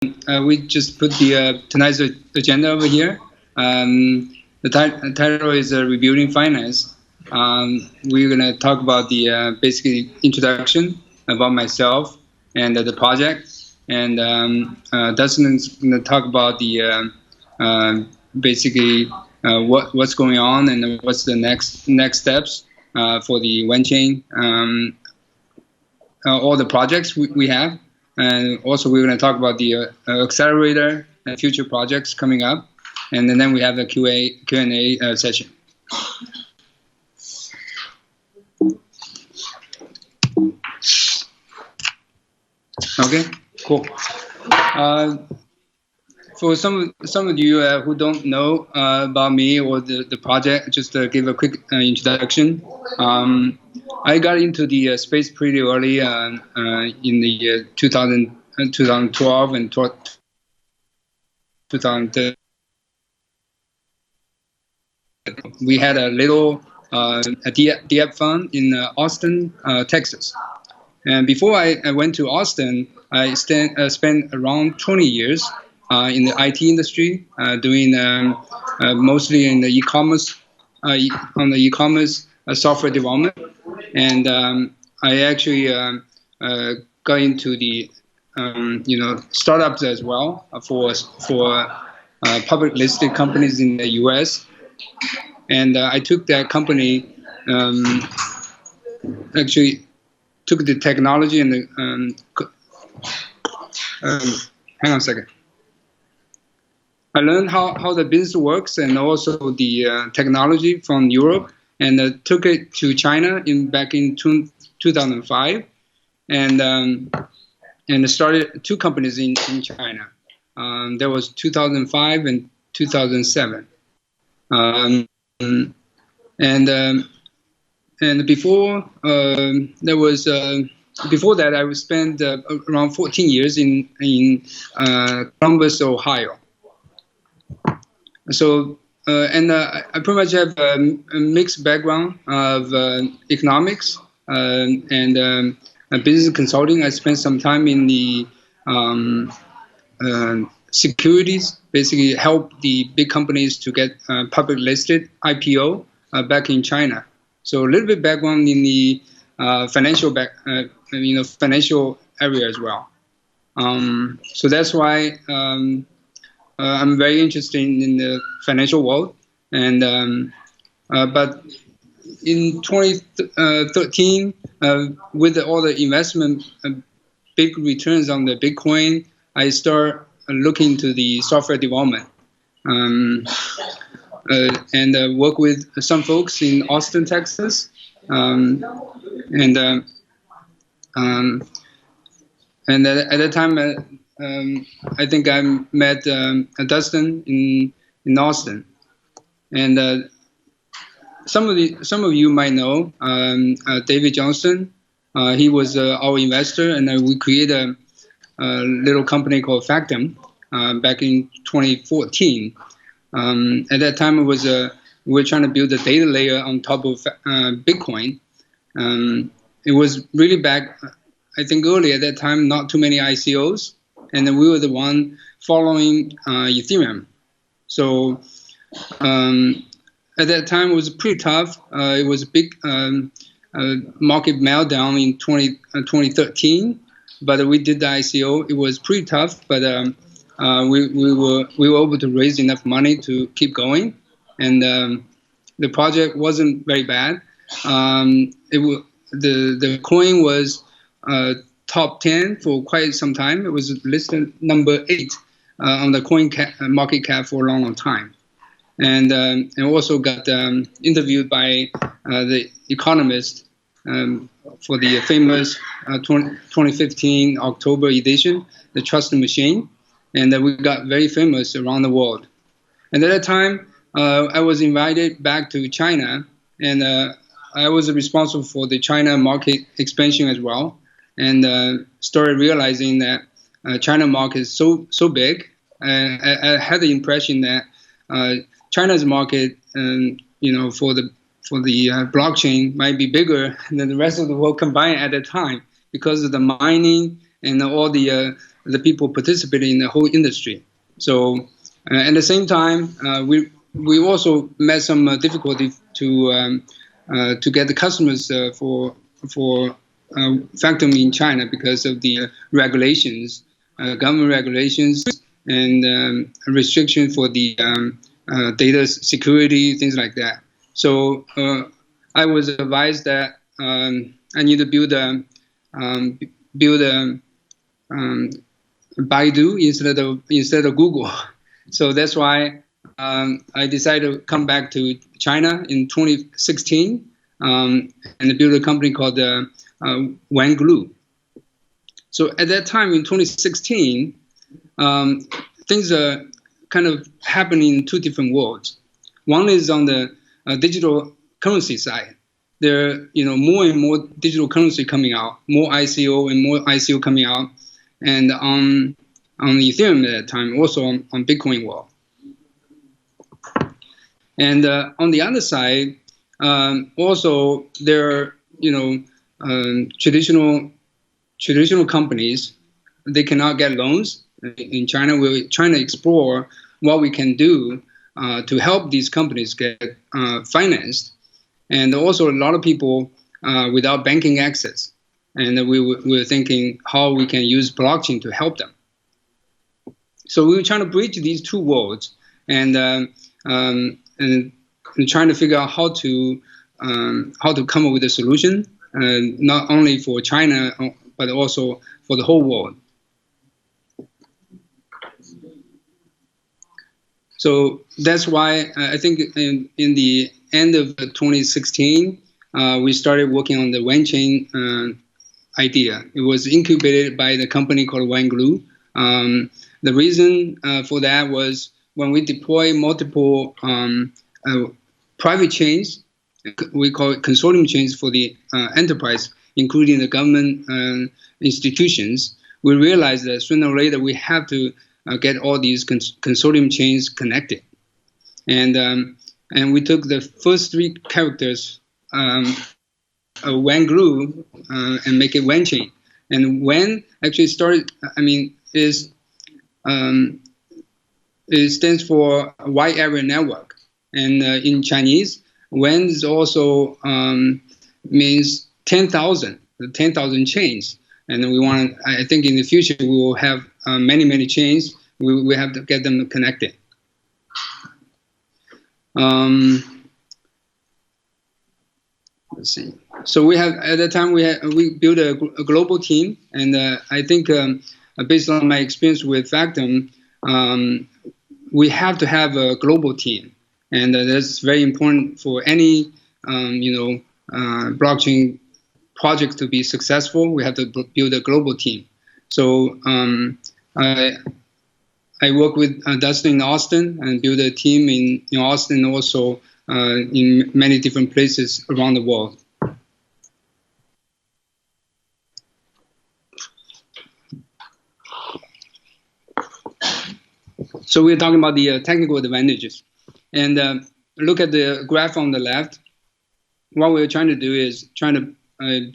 we just put the tonight's agenda over here. The title is Rebuilding Finance. We're going to talk about the basically introduction about myself and the project. And Dustin's going to talk about the basically what's going on and what's the next steps for the Wanchain, all the projects we have. And also we're going to talk about the accelerator and future projects coming up. And then we have the Q&A session. Okay, cool. For some of you who don't know about me or the project, just to give a quick introduction. I got into the space pretty early in the year 2012 and 2013. We had a little DF fund in Austin, Texas. And before I went to Austin, I spent around 20 years in the IT industry, doing mostly in the e-commerce, on the e-commerce software development. And I actually got into the startups as well for public listed companies in the U.S. And I took that company, actually took the technology and the, hang on a second. I learned how the business works and also the technology from Europe, and took it to China back in 2005, and started two companies in China. There was 2005 and 2007. And before before that, I was spent around 14 years in Columbus, Ohio. So I pretty much have a mixed background of economics and business consulting. I spent some time in the securities, basically help the big companies to get public listed IPO back in China. So a little bit background in the financial financial area as well. So that's why I'm very interested in the financial world. And but in 2013, with all the investment, big returns on the Bitcoin, I start looking to the software development, and work with some folks in Austin, Texas, and at that time, I think I met Dustin in Austin, and some of you might know David Johnson. He was our investor, and we created a little company called Factom back in 2014. At that time, it was we were trying to build a data layer on top of Bitcoin. It was really back, I think, early at that time. Not too many ICOs, and then we were the one following Ethereum. So at that time, it was pretty tough. It was a big market meltdown in 2013. But we did the ICO. It was pretty tough, but we were able to raise enough money to keep going, and the project wasn't very bad. The coin was top 10 for quite some time. It was listed number 8 on the coin market cap for a long time, and also got interviewed by the Economist. For the famous 2015 October edition, the Trust Machine, and we got very famous around the world. And at that time, I was invited back to China, and I was responsible for the China market expansion as well, and started realizing that China market is so big. I had the impression that China's market, for the blockchain might be bigger than the rest of the world combined at that time, because of the mining and all the people participating in the whole industry. So at the same time, we also met some difficulty to get the customers for Factom in China because of the regulations, government regulations, and restriction for the data security, things like that. So I was advised that I need to build a Baidu instead of Google. So that's why I decided to come back to China in 2016 and build a company called Wanglutech. So at that time in 2016, things are kind of happening in two different worlds. One is on the digital currency side. There are more and more digital currency coming out, more ICO and more ICO coming out, and on Ethereum at that time, also on Bitcoin world. And on the other side, also there are traditional companies. They cannot get loans in China. We're trying to explore what we can do to help these companies get financed, and also a lot of people without banking access. And we were thinking how we can use blockchain to help them. So we were trying to bridge these two worlds, and trying to figure out how to come up with a solution, not only for China but also for the whole world. So that's why I think in the end of 2016, we started working on the Wanchain idea. It was incubated by the company called Wanglutech. The reason for that was when we deploy multiple private chains, we call it consortium chains for the enterprise, including the government institutions, we realized that sooner or later we have to get all these consortium chains connected. And we took the first three characters, Wanglutech, and make it Wanchain. And Wan actually started, it stands for wide area network. And in Chinese, Wan is also means 10,000 chains. And we want, I think in the future, we will have many chains. We have to get them connected. Let's see. So we have, at that time, we built a global team. And I think based on my experience with Factom, we have to have a global team. And that's very important for any, blockchain project to be successful. We have to build a global team. So I work with Dustin in Austin and build a team in Austin, also in many different places around the world. So we're talking about the technical advantages. And look at the graph on the left. What we're trying to do is trying to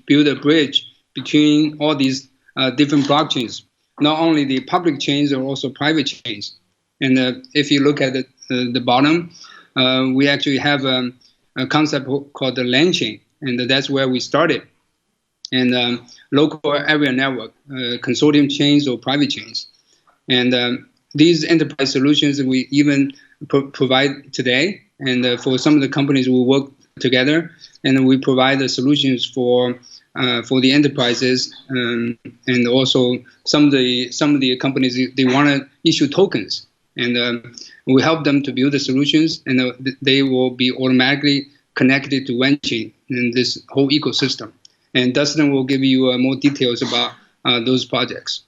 build a bridge between all these different blockchains, not only the public chains, but also private chains. And if you look at the bottom, we actually have a concept called the land chain, and that's where we started. And local area network, consortium chains or private chains. And these enterprise solutions we even provide today. And for some of the companies, we work together, and we provide the solutions for the enterprises, and also some of the companies, they want to issue tokens, and we help them to build the solutions, and they will be automatically connected to Wanchain in this whole ecosystem. And Dustin will give you more details about those projects.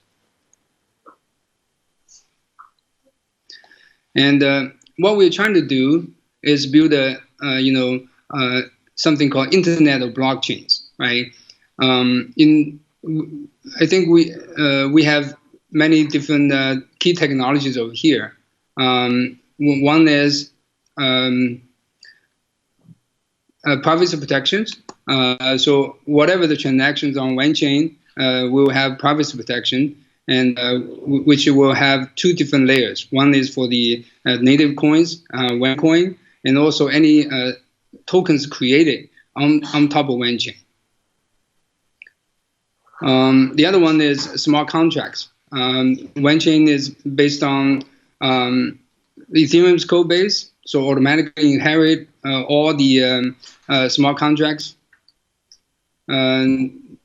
And what we're trying to do is build a something called Internet of Blockchains, right? I think we have many different key technologies over here. One is privacy protections. So whatever the transactions on Wanchain, will have privacy protection, and which will have two different layers. One is for the native coins, Wancoin, and also any tokens created on top of Wanchain. The other one is smart contracts. Wanchain is based on Ethereum's code base, so automatically inherit all the smart contracts, and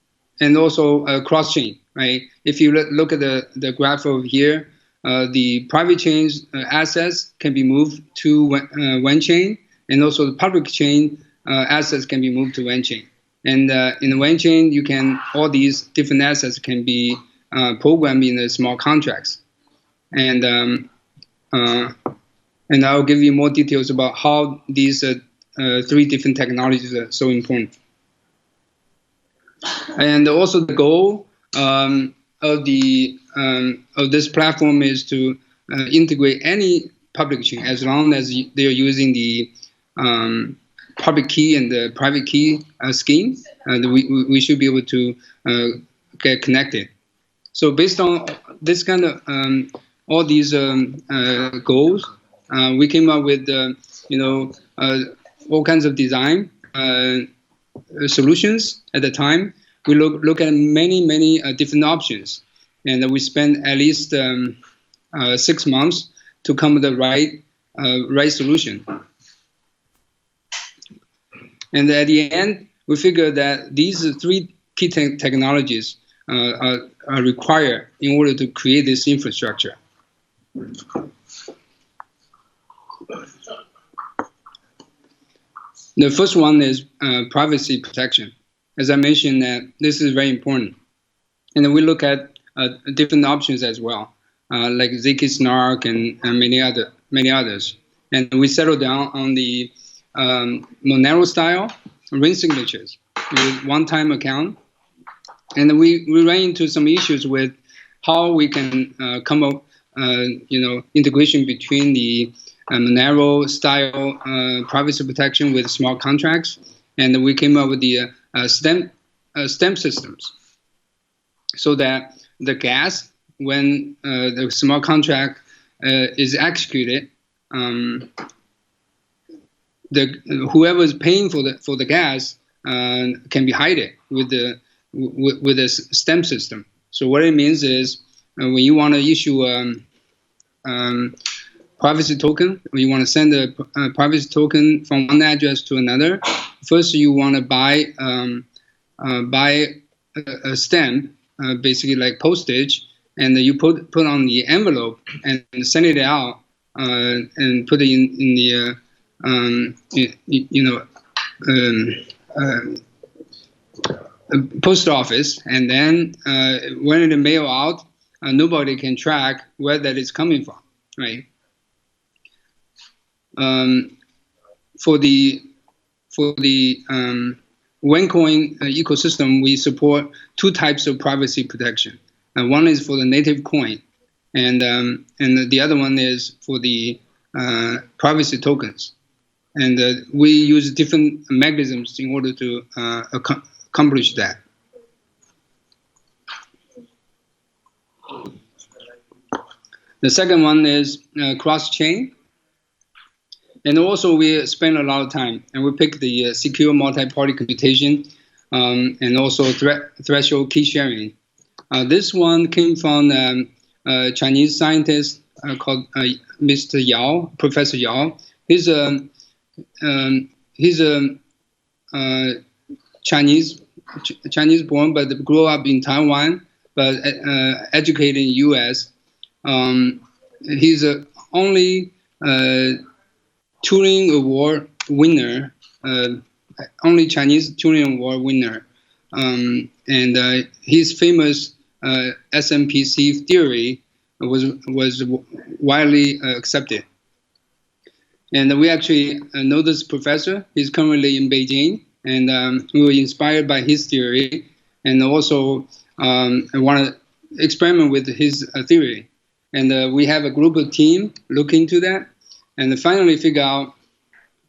also cross-chain, right? If you look at the graph over here, the private chain's assets can be moved to Wanchain, and also the public chain assets can be moved to Wanchain. And in the Wanchain, you can all these different assets can be programmed in the smart contracts, and I'll give you more details about how these three different technologies are so important. And also the goal of this platform is to integrate any public chain as long as they're using the public key and the private key scheme, and we should be able to get connected. So based on this kind of all these goals, we came up with all kinds of design solutions at the time. We look at many different options, and we spent at least 6 months to come with the right solution. And at the end, we figured that these three key technologies are required in order to create this infrastructure. The first one is privacy protection. As I mentioned, this is very important. And then we look at different options as well, like ZK Snark and many others. And we settled down on the Monero style ring signatures with one-time account. And then we ran into some issues with how we can come up, integration between the Monero style privacy protection with smart contracts, and we came up with the stamp systems, so that the gas, when the smart contract is executed, whoever is paying for the gas can be hidden with the stamp system. So what it means is when you want to issue privacy token, when you want to send a privacy token from one address to another, first you want to buy a stamp, basically like postage, and you put on the envelope and send it out, and put it in the post office, and then when it mail out, nobody can track where that is coming from, right? For the Wanchain ecosystem, we support two types of privacy protection. One is for the native coin, and the other one is for the privacy tokens. And we use different mechanisms in order to accomplish that. The second one is cross-chain. And also we spend a lot of time, and we pick the secure multi-party computation, and also threshold key sharing. This one came from a Chinese scientist called Mr. Yao, Professor Yao. He's a Chinese born, but grew up in Taiwan, but educated in U.S. He's the only Turing Award winner, only Chinese Turing Award winner, and his famous SMPC theory was widely accepted. And we actually know this professor. He's currently in Beijing, and we were inspired by his theory, and also want to experiment with his theory. And we have a group of team look into that, and finally figure out,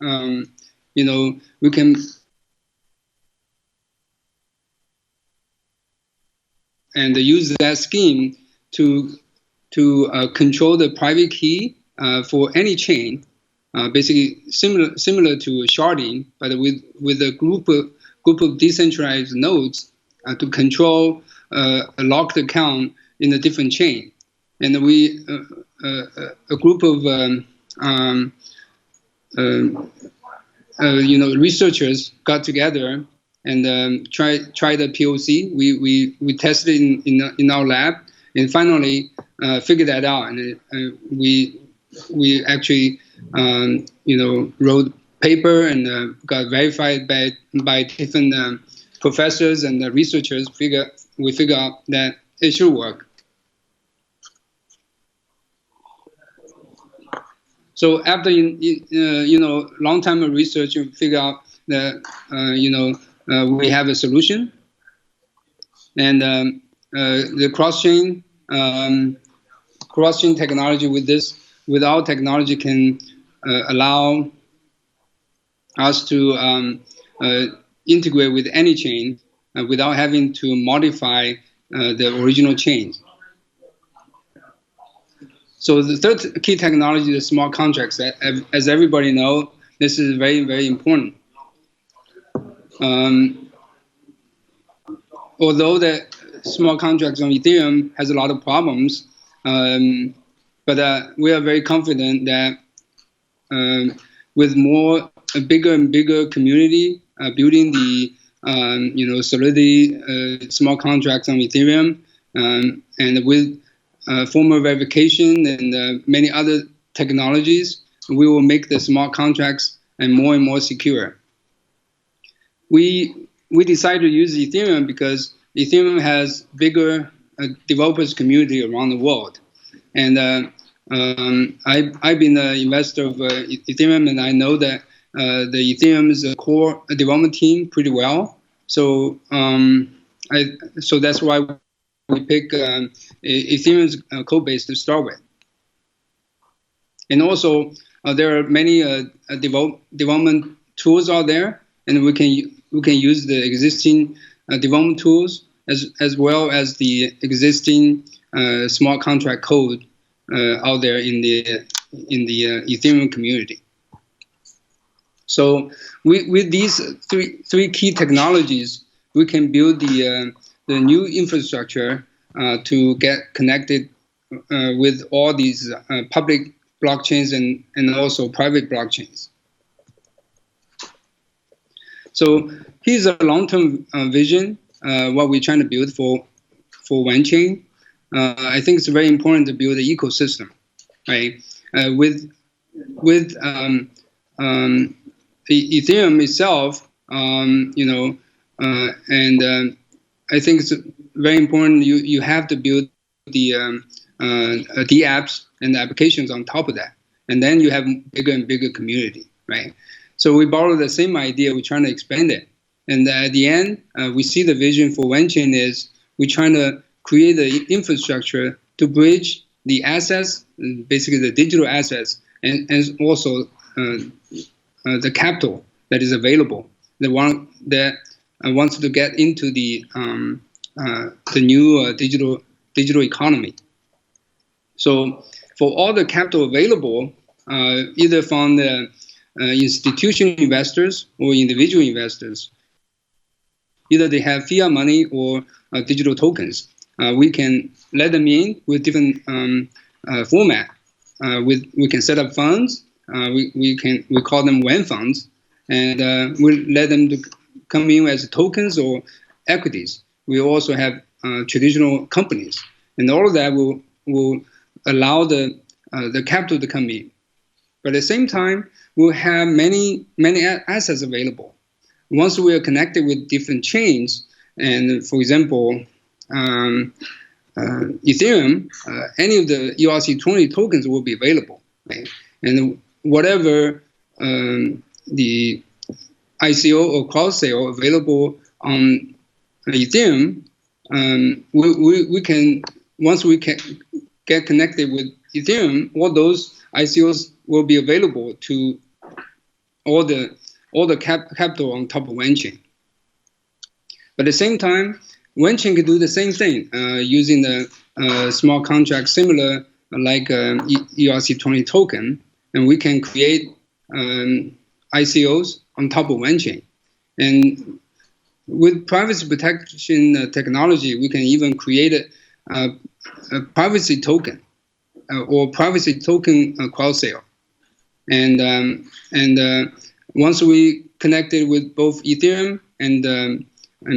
we can use that scheme to control the private key for any chain, basically similar to sharding, but with a group of decentralized nodes to control a locked account in a different chain. And we a group of researchers got together and tried the POC. We tested in our lab and finally figured that out. And we actually wrote paper and got verified by different professors and researchers. We figure out that it should work. So after long time of research, we figure out that we have a solution, and the cross-chain technology with our technology can allow us to integrate with any chain without having to modify the original chain. So the third key technology is smart contracts. As everybody knows, this is very, very important. Although the smart contracts on Ethereum has a lot of problems, but we are very confident that with a bigger and bigger community building the Solidity smart contracts on Ethereum, and with formal verification and many other technologies, we will make the smart contracts and more secure. We decided to use Ethereum because Ethereum has bigger developers community around the world, and I've been an investor of Ethereum, and I know that the Ethereum's core development team pretty well. So so that's why we pick Ethereum's code base to start with. And also, there are many development tools out there, and we can use the existing development tools as well as the existing smart contract code out there in the Ethereum community. So with these three key technologies, we can build the new infrastructure to get connected with all these public blockchains and also private blockchains. So here's a long-term vision, what we're trying to build for Wanchain. I think it's very important to build an ecosystem, right? With Ethereum itself, I think it's very important. You have to build the apps and the applications on top of that, and then you have bigger and bigger community, right? So we borrow the same idea. We're trying to expand it, and at the end, we see the vision for Wanchain is we're trying to create the infrastructure to bridge the assets, basically the digital assets, and also the capital that is available, the one that wants to get into the new digital economy. So for all the capital available, either from the institutional investors or individual investors, either they have fiat money or digital tokens, we can let them in with different format. We can set up funds. We call them WAN funds, and we let them to come in as tokens or equities. We also have traditional companies, and all of that will allow the capital to come in. But at the same time, we'll have many assets available. Once we are connected with different chains, and for example, Ethereum, any of the ERC20 tokens will be available, right? And whatever the ICO or cross sale available on Ethereum, we can, once we can get connected with Ethereum, all those ICOs will be available to all the capital on top of Wanchain. But at the same time, Wanchain can do the same thing using the small contract similar like ERC20 token, and we can create ICOs on top of Wanchain. And with privacy protection technology, we can even create a privacy token or privacy token crowd sale. And once we connected with both Ethereum and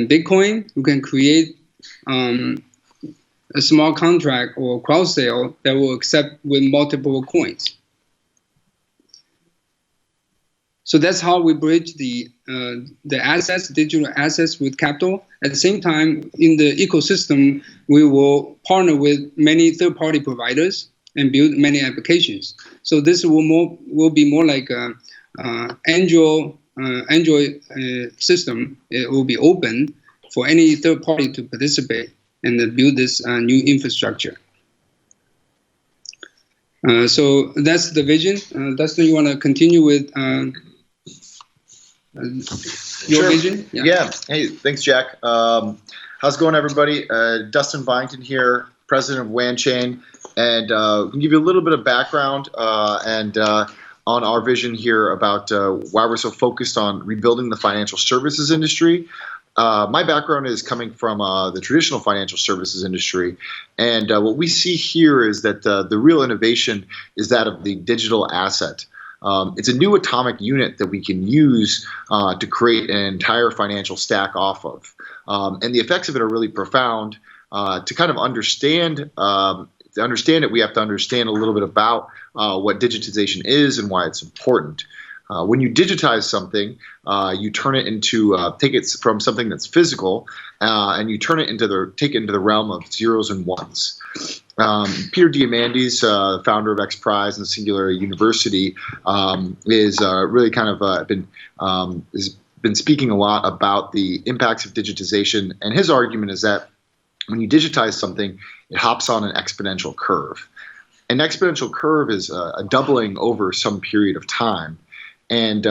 Bitcoin, we can create a small contract or crowd sale that will accept with multiple coins. So that's how we bridge the assets, digital assets with capital. At the same time, in the ecosystem, we will partner with many third-party providers and build many applications. So this will be more like an Android system. It will be open for any third party to participate and build this new infrastructure. So that's the vision. Dustin, you want to continue with your vision? Yeah. Hey, thanks, Jack. How's it going, everybody? Dustin Byington here, president of Wanchain, and can give you a little bit of background on our vision here about why we're so focused on rebuilding the financial services industry. My background is coming from the traditional financial services industry, and what we see here is that the real innovation is that of the digital asset. It's a new atomic unit that we can use to create an entire financial stack off of. And the effects of it are really profound. To kind of understand it, we have to understand a little bit about what digitization is and why it's important. When you digitize something, you turn it into, take it from something that's physical, and you turn it take it into the realm of zeros and ones. Peter Diamandis, founder of XPRIZE and Singularity University, is really kind of been speaking a lot about the impacts of digitization, and his argument is that when you digitize something, it hops on an exponential curve. An exponential curve is a doubling over some period of time. And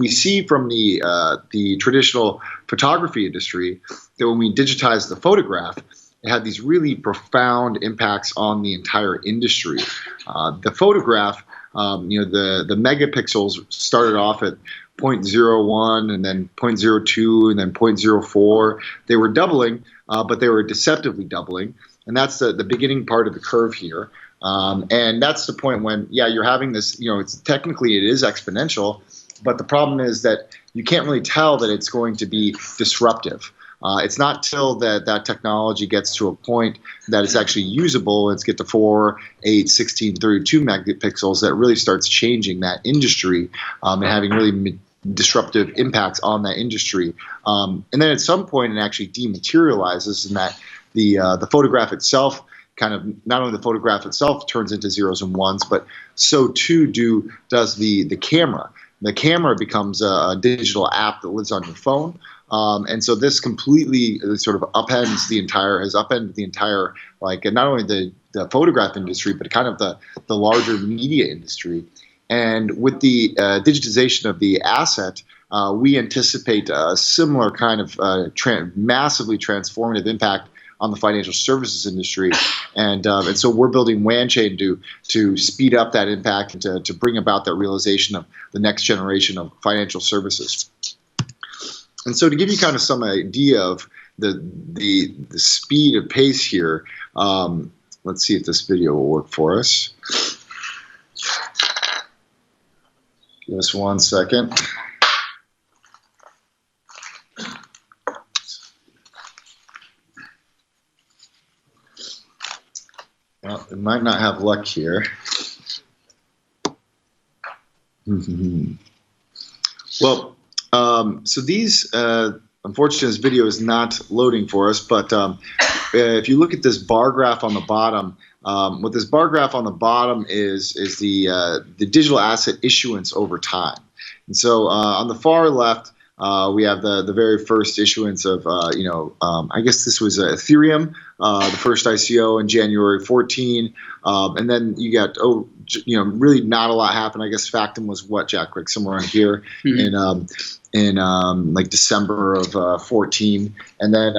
we see from the traditional photography industry that when we digitize the photograph, it had these really profound impacts on the entire industry. The photograph, the megapixels started off at 0.01 and then 0.02 and then 0.04. They were doubling, but they were deceptively doubling. And that's the beginning part of the curve here. And that's the point when, you're having this, it's technically it is exponential, but the problem is that you can't really tell that it's going to be disruptive. It's not till that technology gets to a point that it's actually usable, it's get to 4, 8, 16, 32 megapixels that really starts changing that industry and having really disruptive impacts on that industry. And then at some point it actually dematerializes in that the photograph itself kind of, not only the photograph itself turns into zeros and ones, but so too does the camera. The camera becomes a digital app that lives on your phone. And so this completely sort of has upended the entire, like not only the photograph industry, but kind of the larger media industry. And with the digitization of the asset, we anticipate a similar kind of massively transformative impact on the financial services industry, and so we're building Wanchain to speed up that impact and to bring about that realization of the next generation of financial services. And so to give you kind of some idea of the speed of pace here, let's see if this video will work for us. Give us 1 second. Well, it might not have luck here. Well, so these, unfortunately, this video is not loading for us, but if you look at this bar graph on the bottom, what this bar graph on the bottom is the digital asset issuance over time. And so on the far left, we have the very first issuance of, I guess this was Ethereum, the first ICO in January 14. And then you got really not a lot happened. I guess Factom was what, Jack, like somewhere around here in like December of 14, and then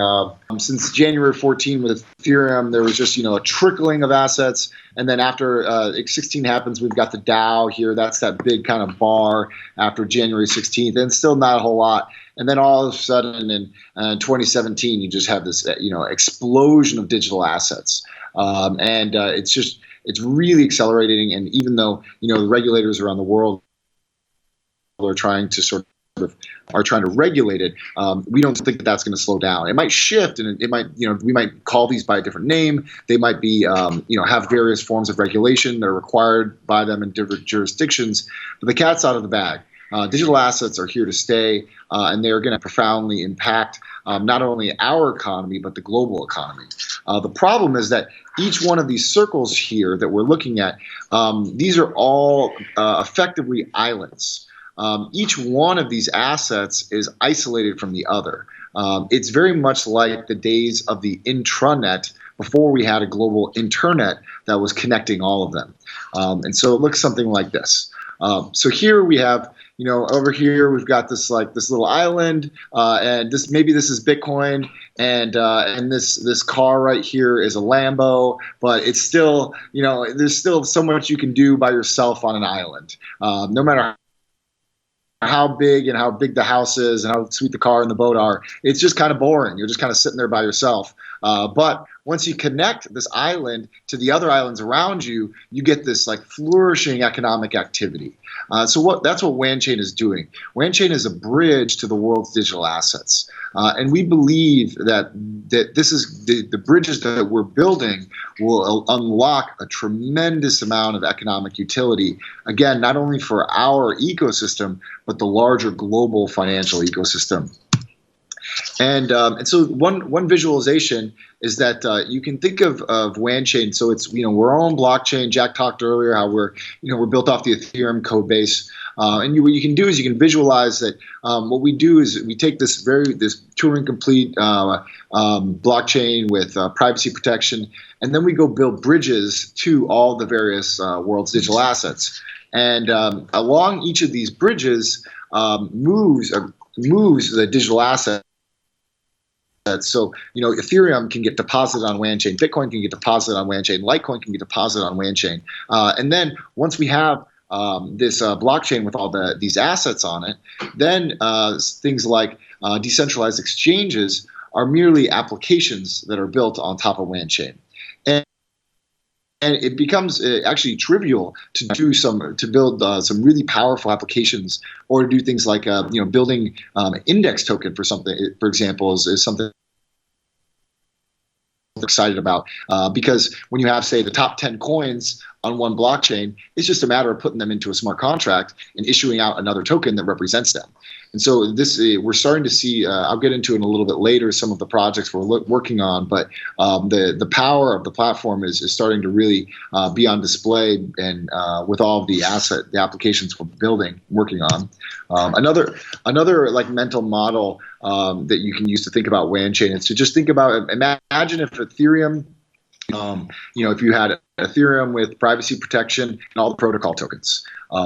since January 14 with Ethereum, there was just a trickling of assets, and then after 16 happens, we've got the DAO here. That's that big kind of bar after January 16th, and still not a whole lot. And then all of a sudden in 2017, you just have this explosion of digital assets, and it's really accelerating. And even though the regulators around the world are trying to regulate it, we don't think that that's going to slow down. It might shift, and it might, we might call these by a different name. They might be, have various forms of regulation that are required by them in different jurisdictions. But the cat's out of the bag. Digital assets are here to stay, and they are going to profoundly impact not only our economy, but the global economy. The problem is that each one of these circles here that we're looking at, these are all effectively islands. Each one of these assets is isolated from the other. It's very much like the days of the intranet before we had a global internet that was connecting all of them. And so it looks something like this. So here we have, over here we've got this little island, and maybe this is Bitcoin, and this car right here is a Lambo, but it's still, there's still so much you can do by yourself on an island, no matter how big the house is and how sweet the car and the boat are. It's just kind of boring. You're just kind of sitting there by yourself. But once you connect this island to the other islands around you, you get this flourishing economic activity. That's what Wanchain is doing. Wanchain is a bridge to the world's digital assets. And we believe that this is the bridges that we're building will unlock a tremendous amount of economic utility, again, not only for our ecosystem, but the larger global financial ecosystem. And so one visualization is that you can think of Wanchain. So it's we're our own blockchain. Jack talked earlier how we're built off the Ethereum code base. And what you can do is you can visualize that what we do is we take this Turing complete blockchain with privacy protection, and then we go build bridges to all the various world's digital assets. And along each of these bridges moves the digital asset. So, Ethereum can get deposited on Wanchain, Bitcoin can get deposited on Wanchain, Litecoin can get deposited on Wanchain. And then once we have this blockchain with all these assets on it, then things like decentralized exchanges are merely applications that are built on top of Wanchain. And it becomes actually trivial to build some really powerful applications, or to do things like building an index token for something. For example, is something I'm excited about because when you have, say, the top 10 coins on one blockchain, it's just a matter of putting them into a smart contract and issuing out another token that represents them. And so we're starting to see, I'll get into it a little bit later, some of the projects we're working on, but the power of the platform is starting to really be on display, and with all of the applications we're working on. Another mental model that you can use to think about Wanchain is to just think about, imagine if Ethereum, if you had Ethereum with privacy protection and all the protocol tokens.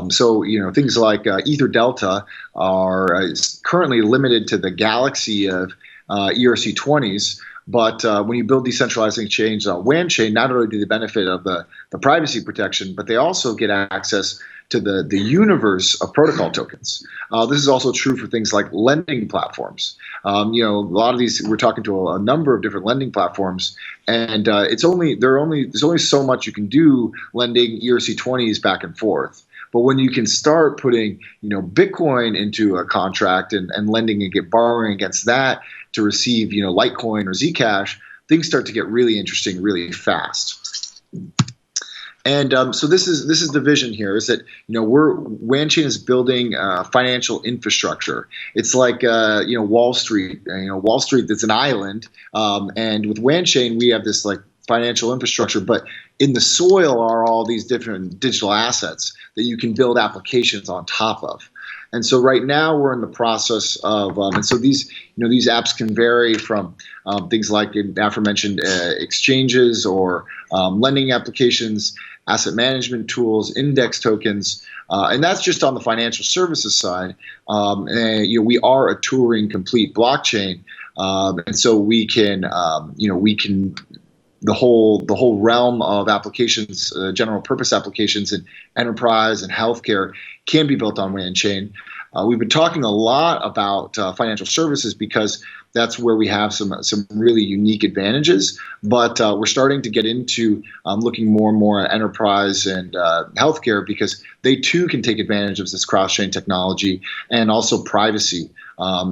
So things like Ether Delta are currently limited to the galaxy of ERC20s. But when you build decentralized exchange on Wanchain, not only do they benefit of the privacy protection, but they also get access to the universe of protocol tokens. This is also true for things like lending platforms. A lot of these, we're talking to a number of different lending platforms, and there's only so much you can do lending ERC20s back and forth. But when you can start putting, Bitcoin into a contract and lending and borrowing against that to receive, Litecoin or Zcash, things start to get really interesting really fast. And so this is the vision here, is that Wanchain is building financial infrastructure. It's like Wall Street. Wall Street is an island, and with Wanchain we have this financial infrastructure, but in the soil are all these different digital assets that you can build applications on top of. And so right now we're in the process of, and so these apps can vary from things like aforementioned exchanges or lending applications, asset management tools, index tokens, and that's just on the financial services side. And, we are a Turing complete blockchain, and so we can the whole realm of applications, general purpose applications in enterprise and healthcare can be built on Wanchain. We've been talking a lot about financial services because that's where we have some really unique advantages. But we're starting to get into looking more and more at enterprise and healthcare because they too can take advantage of this cross-chain technology and also privacy.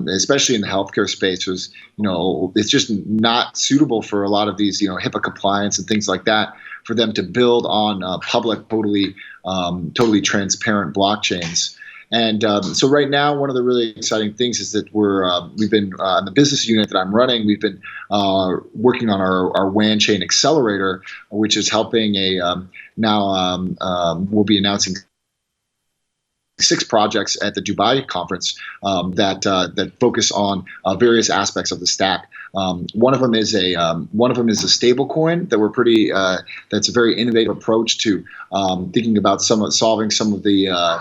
Especially in the healthcare space, was it's just not suitable for a lot of these HIPAA compliance and things like that for them to build on public, totally transparent blockchains. And so right now, one of the really exciting things is that we've been in the business unit that I'm running. We've been working on our Wanchain Accelerator, which is helping we'll be announcing 6 projects at the Dubai conference that focus on various aspects of the stack. One of them is a stable coin that we're that's a very innovative approach to thinking about solving some of the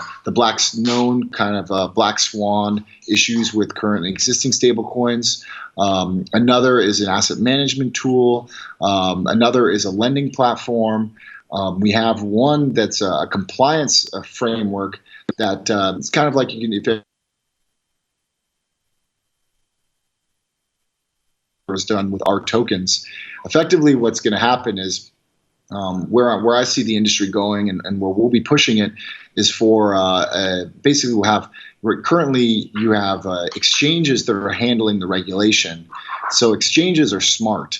known kind of black swan issues with currently existing stable coins. Another is an asset management tool. Another is a lending platform. We have one that's a compliance framework that it's kind of like if it was done with our tokens. Effectively, what's going to happen is where I see the industry going and where we'll be pushing it is for basically currently you have exchanges that are handling the regulation. So exchanges are smart.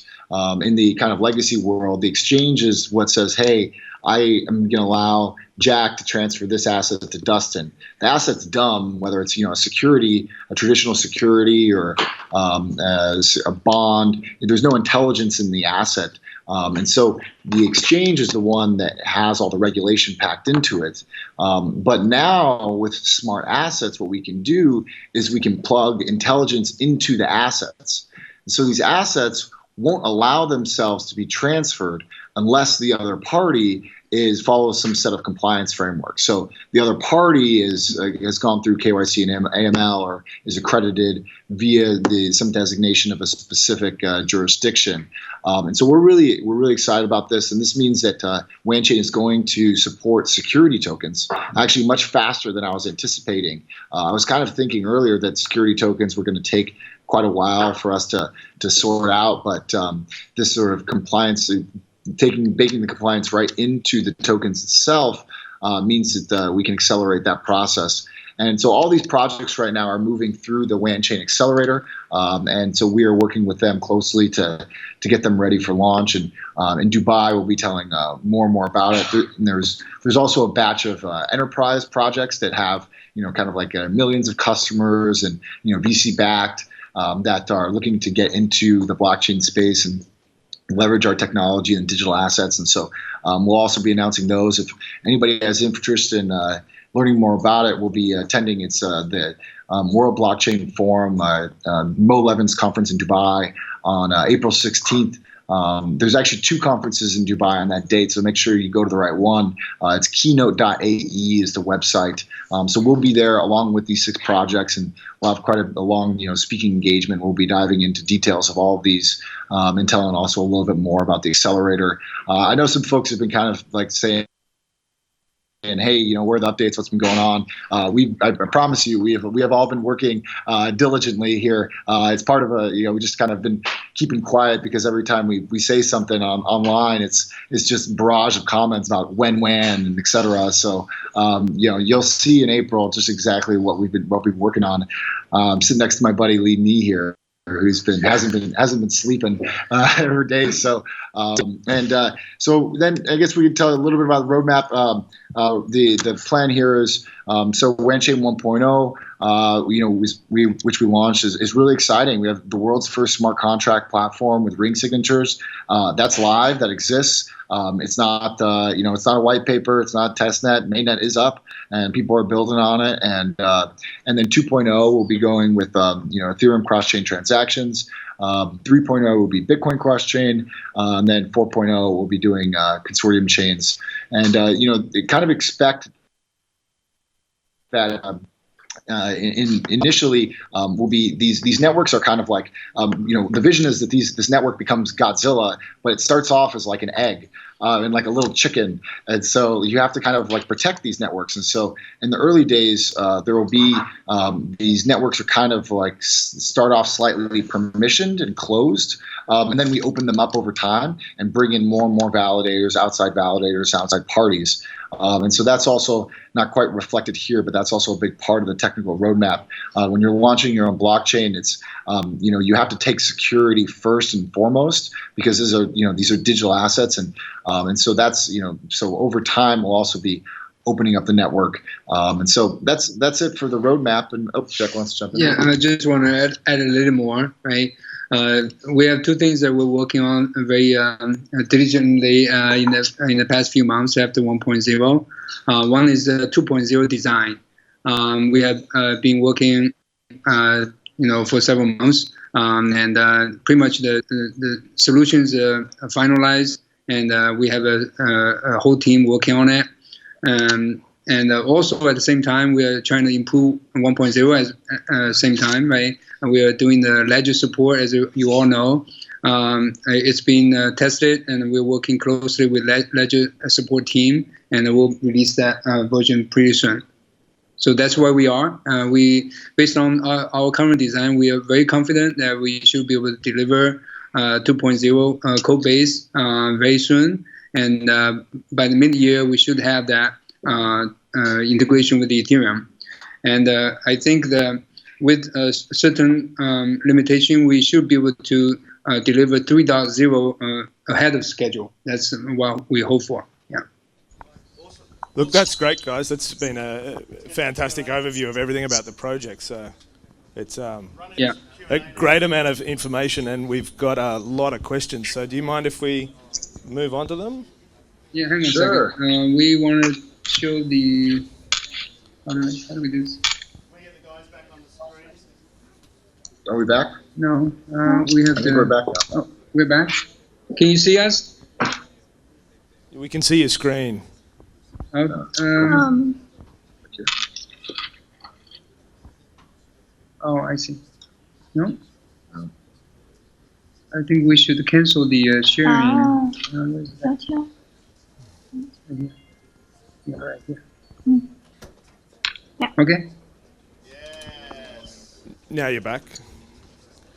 In the kind of legacy world, the exchange is what says, hey, I am going to allow Jack to transfer this asset to Dustin. The asset's dumb, whether it's a security, a traditional security, or a bond. There's no intelligence in the asset, and so the exchange is the one that has all the regulation packed into it. But now with smart assets, what we can do is we can plug intelligence into the assets. And so these assets won't allow themselves to be transferred unless the other party follows some set of compliance framework. So the other party has gone through KYC and AML or is accredited via some designation of a specific jurisdiction. And so we're really excited about this. And this means that Wanchain is going to support security tokens actually much faster than I was anticipating. I was kind of thinking earlier that security tokens were going to take quite a while for us to sort out, but this sort of compliance, baking the compliance right into the tokens itself means that we can accelerate that process. And so all these projects right now are moving through the Wanchain Accelerator, and so we are working with them closely to get them ready for launch. And in Dubai, we'll be telling more and more about it. And there's also a batch of enterprise projects that have kind of like millions of customers and VC backed. That are looking to get into the blockchain space and leverage our technology and digital assets. And so we'll also be announcing those. If anybody has interest in learning more about it, we'll be attending the World Blockchain Forum, Mo Levin's conference in Dubai on April 16th. There's actually 2 conferences in Dubai on that date, so make sure you go to the right one. It's keynote.ae is the website. So we'll be there along with these 6 projects, and we'll have quite a long speaking engagement. We'll be diving into details of all of these and telling also a little bit more about the accelerator. I know some folks have been kind of like saying, and hey, where are the updates? What's been going on? I promise you, we have all been working diligently here. It's part of we just kind of been keeping quiet because every time we say something online, it's just barrage of comments about when, and et cetera. So you'll see in April just exactly what we've been working on. I'm sitting next to my buddy Lee Nee here, who's hasn't been sleeping every day. So so then I guess we can tell a little bit about the roadmap. The plan here is so Wanchain 1.0, which we launched is really exciting. We have the world's first smart contract platform with ring signatures. That's live. That exists. It's not it's not a white paper. It's not testnet. Mainnet is up, and people are building on it. And then 2.0 will be going with Ethereum cross-chain transactions. 3.0 will be Bitcoin cross chain, and then 4.0 will be doing consortium chains. And kind of expect that initially will be these networks are kind of like the vision is that this network becomes Godzilla, but it starts off as like an egg and like a little chicken, and so you have to kind of like protect these networks. And so in the early days, there will be these networks are kind of like start off slightly permissioned and closed, and then we open them up over time and bring in more and more validators, outside parties. And so that's also not quite reflected here, but that's also a big part of the technical roadmap. When you're launching your own blockchain, it's you have to take security first and foremost, because these are digital assets, and so that's so over time we'll also be opening up the network, and so that's it for the roadmap. And Jack wants to jump in. Yeah, I just want to add a little more, right? We have two things that we're working on very diligently in the past few months after 1.0. One is the 2.0 design. We have been working, for several months, and pretty much the solutions are finalized, and we have a whole team working on it. And also at the same time, we are trying to improve 1.0 at the same time, right? And we are doing the ledger support, as you all know. It's been tested, and we're working closely with ledger support team, and we'll release that version pretty soon. So that's where we are. Based on our current design, we are very confident that we should be able to deliver 2.0 code base very soon. And by the mid-year, we should have that integration with Ethereum. And I think that with a certain limitation, we should be able to deliver 3.0 ahead of schedule. That's what we hope for. Yeah. Look, that's great, guys. That's been a fantastic overview of everything about the project. So it's a great amount of information, and we've got a lot of questions. So do you mind if we move on to them? Yeah, hang on a second. We want to show the. How do we do this? Are we back? No, we have. I think we're back now. Oh, we're back. Can you see us? We can see your screen. Oh, I see. No? I think we should cancel the sharing. Gotcha. Yeah, right here. Yeah. Okay. Now you're back.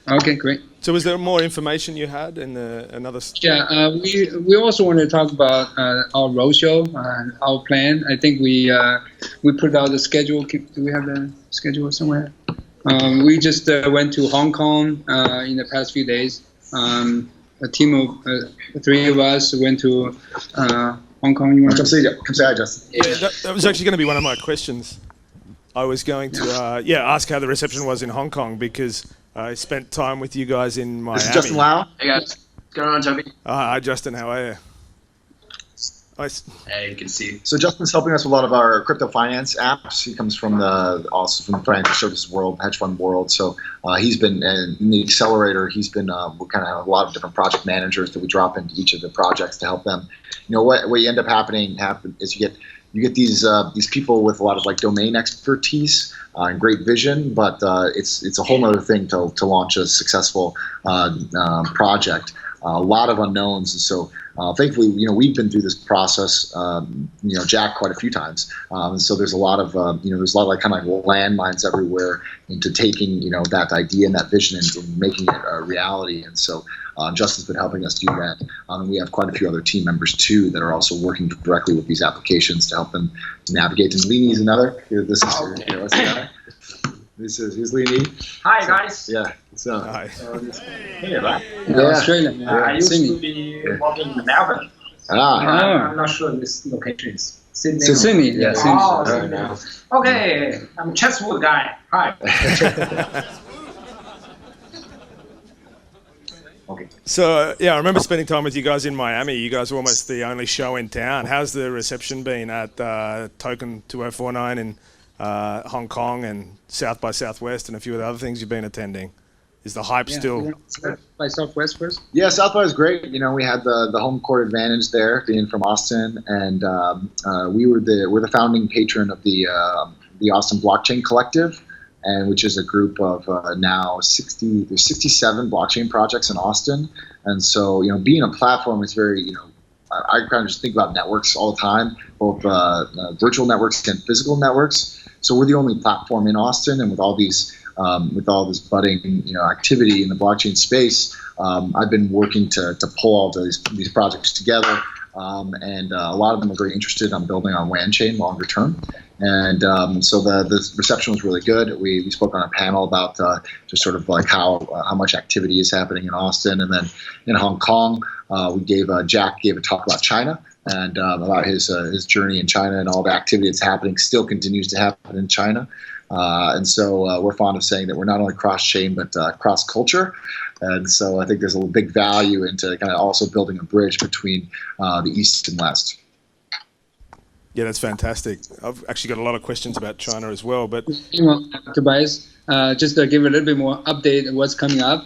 Okay, great. So was there more information you had in another? Yeah, we also want to talk about our roadshow, our plan. I think we put out the schedule. Do we have the schedule somewhere? We just went to Hong Kong in the past few days. A team of three of us went to Hong Kong. You want Come say hi, Justin. Yeah, that was actually going to be one of my questions. I was going to ask how the reception was in Hong Kong, because I spent time with you guys in Miami. This is Justin Lau. Hey guys, what's going on, Toby? Hi, Justin. How are you? Hey, you can see. So Justin's helping us with a lot of our crypto finance apps. He comes from also from the financial services world, hedge fund world. So he's been in the accelerator. He's been we kind of have a lot of different project managers that we drop into each of the projects to help them. What you end up happening is you get these people with a lot of like domain expertise and great vision, but it's a whole other thing to launch a successful project. A lot of unknowns, and so thankfully, we've been through this process, Jack, quite a few times. And so there's a lot of like kind of like landmines everywhere into taking that idea and that vision and making it a reality. And so Justin's been helping us do that. And we have quite a few other team members too that are also working directly with these applications to help them navigate. And Leanie's another. Let's see that. Here's Leanie. Hi guys. Yeah. So. Hi. Hey, right? Australian. I used to be working in Melbourne. I'm not sure this location is Sydney. So Sydney, yeah. Oh, Sydney. Sydney. Okay, I'm Chatswood guy. Hi. Okay. So I remember spending time with you guys in Miami. You guys were almost the only show in town. How's the reception been at Token 2049 in Hong Kong and South by Southwest and a few of the other things you've been attending? Is the hype still? By Southwest first? Yeah, South by is great. You know, we had the home court advantage there, being from Austin, and we're the founding patron of the Austin Blockchain Collective, and which is a group of now there's 67 blockchain projects in Austin, and so you know, being a platform is very, you know, I kind of just think about networks all the time, both virtual networks and physical networks. So we're the only platform in Austin, and with all this budding, you know, activity in the blockchain space, I've been working to pull all these projects together, and a lot of them are very interested in building on Wanchain longer term. And so the reception was really good. We spoke on a panel about just sort of like how much activity is happening in Austin, and then in Hong Kong, Jack gave a talk about China and about his journey in China and all the activity that's happening still continues to happen in China. And so we're fond of saying that we're not only cross-chain but cross-culture. And so I think there's a big value into kind of also building a bridge between the East and West. Yeah, that's fantastic. I've actually got a lot of questions about China as well. But Tobias, just to give a little bit more update on what's coming up.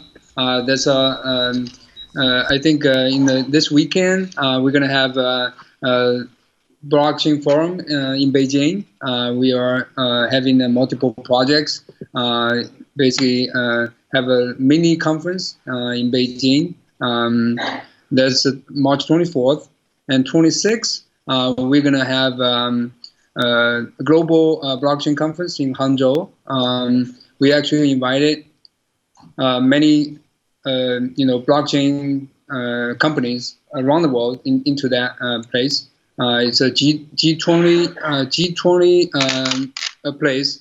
There's I think this weekend we're going to have a blockchain forum in Beijing. We are having multiple projects. Basically, have a mini conference in Beijing. That's March 24th and 26th. We're going to have a global blockchain conference in Hangzhou. We actually invited many blockchain companies around the world into that place. It's a G20 place.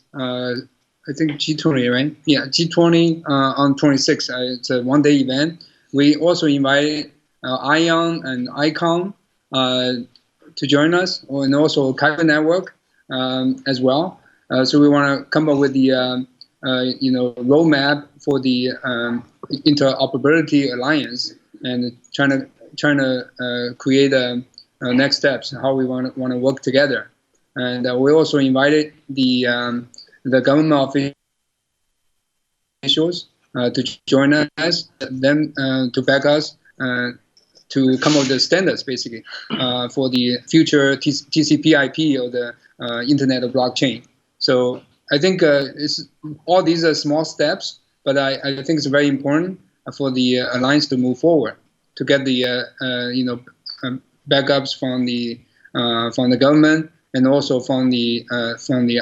I think G20, right? Yeah, G20 on 26th. It's a one-day event. We also invited Ion and Icon to join us, and also Kuiper Network as well. So we want to come up with the roadmap for the interoperability alliance, and trying to create next steps, how we want to work together. And we also invited the government officials to join us, them to back us, to come up with the standards, basically, for the future TCP/IP or the Internet of Blockchain. So I think all these are small steps, but I think it's very important for the alliance to move forward, to get the backups from the government, and also from the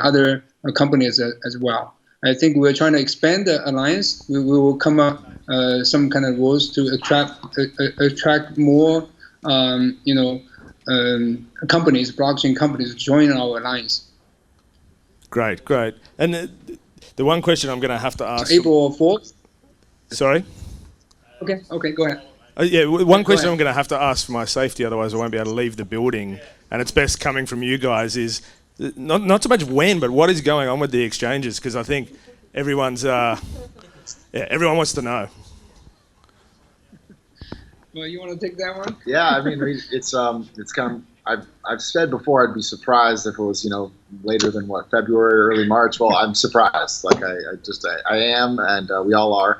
other companies as well. I think we're trying to expand the alliance. We will come up some kind of rules to attract more companies, blockchain companies, to join our alliance. Great. And the one question I'm going to have to ask. April 4th. Sorry. Okay. Go ahead. One question I'm going to have to ask for my safety, otherwise I won't be able to leave the building, and it's best coming from you guys, is not so much when, but what is going on with the exchanges, because I think everyone wants to know. Well, you want to take that one? Yeah, I mean, it's kind of, I've said before I'd be surprised if it was later than February or early March. Well, I'm surprised. Like I am, and we all are.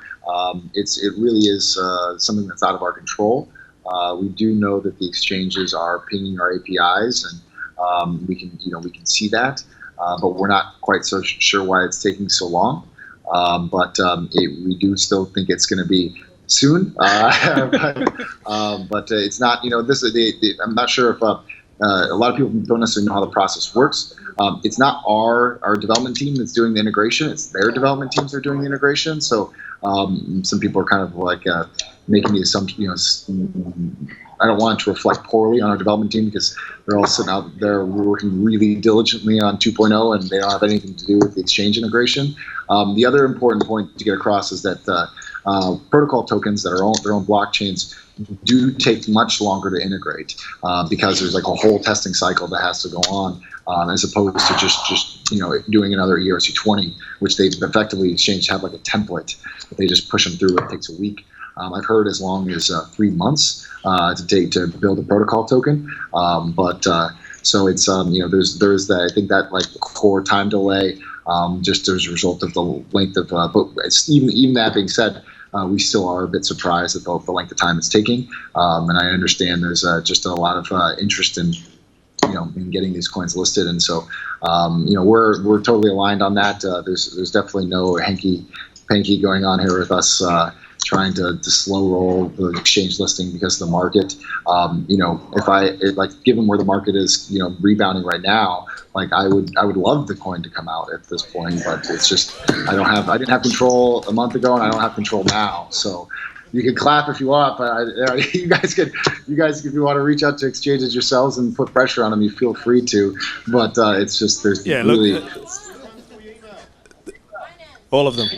It really is something that's out of our control. We do know that the exchanges are pinging our APIs, and we can see that, but we're not quite so sure why it's taking so long. But we do still think it's going to be soon. But it's not. I'm not sure if a lot of people don't necessarily know how the process works. It's not our development team that's doing the integration. It's their development teams that are doing the integration. So some people are kind of like making the assumption. I don't want it to reflect poorly on our development team, because they're all sitting out there working really diligently on 2.0, and they don't have anything to do with the exchange integration. The other important point to get across is that protocol tokens that are their own blockchains do take much longer to integrate, because there's like a whole testing cycle that has to go on, as opposed to just doing another ERC20, which they've effectively exchanged have like a template that they just push them through. It takes a week. I've heard as long as 3 months to build a protocol token, so it's there's that, I think that like core time delay just as a result of the length of. But even that being said, we still are a bit surprised at the length of time it's taking, and I understand there's just a lot of interest in getting these coins listed, and so we're totally aligned on that. There's definitely no hanky-panky going on here with us trying to slow roll the exchange listing because of the market. Given where the market is, rebounding right now, I would love the coin to come out at this point, but it's just I didn't have control a month ago, and I don't have control now. So you can clap if you want, but you guys, if you want to reach out to exchanges yourselves and put pressure on them, you feel free to. But it's just all of them.